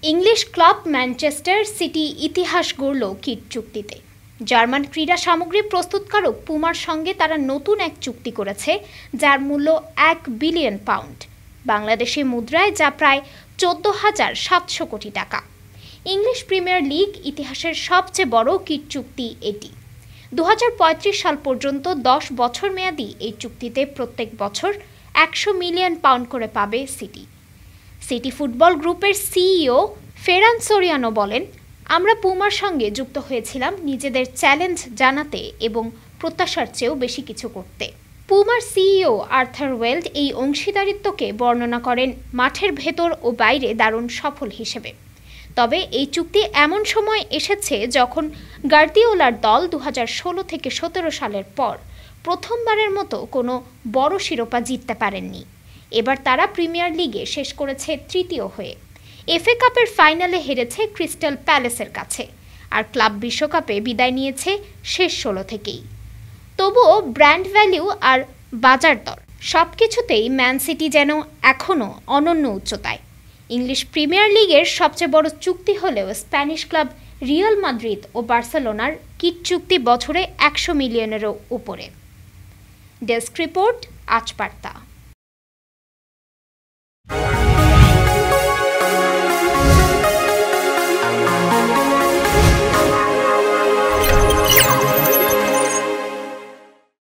English club Manchester city ইতিহাস গড়ল kit চুক্তিতে। German ক্রীড়া সামগ্রী প্রস্তুতকারক পুমার সঙ্গে তারা নতুন এক চুক্তি করেছে, যার মূল্য £1 বিলিয়ন, বাংলাদেশি মুদ্রায় যা প্রায় 14,700 কোটি টাকা। ইংলিশ প্রিমিয়ার লিগ ইতিহাসের সবচেয়ে বড় কিট চুক্তি এটি। 2035 সাল পর্যন্ত 10 বছর মেয়াদী এই চুক্তিতে প্রত্যেক বছর £100 মিলিয়ন করে পাবে সিটি। সিটি ফুটবল গ্রুপের সিইও ফেরান সোরিয়ানো বলেন, আমরা পুমার সঙ্গে যুক্ত হয়েছিলাম নিজেদের চ্যালেঞ্জ জানাতে এবং প্রত্যাশার চেয়েও বেশি কিছু করতে। পুমার সিইও আর্থার ওয়েল্ড এই অংশীদারিত্বকে বর্ণনা করেন মাঠের ভেতর ও বাইরে দারুণ সফল হিসেবে। তবে এই চুক্তি এমন সময় এসেছে যখন গার্দিওলার দল 2016 থেকে 17 সালের পর প্রথমবারের মতো কোনো বড় শিরোপা জিততে পারেননি। এবার তারা প্রিমিয়ার লিগে শেষ করেছে তৃতীয় হয়ে। এফএ কাপের ফাইনালে হেরেছে ক্রিস্টাল প্যালেসের কাছে, আর ক্লাব বিশ্বকাপে বিদায় নিয়েছে শেষ 16 থেকেই। তবুও ব্র্যান্ড ভ্যালু আর বাজার দর সবকিছুতেই ম্যান সিটি যেন এখনও অনন্য উচ্চতায়। ইংলিশ প্রিমিয়ার লিগের সবচেয়ে বড় চুক্তি হলেও স্প্যানিশ ক্লাব রিয়াল মাদ্রিদ ও বার্সেলোনার কিট চুক্তি বছরে £100 মিলিয়নেরও উপরে। ডেস্ক রিপোর্ট, আজ বার্তা।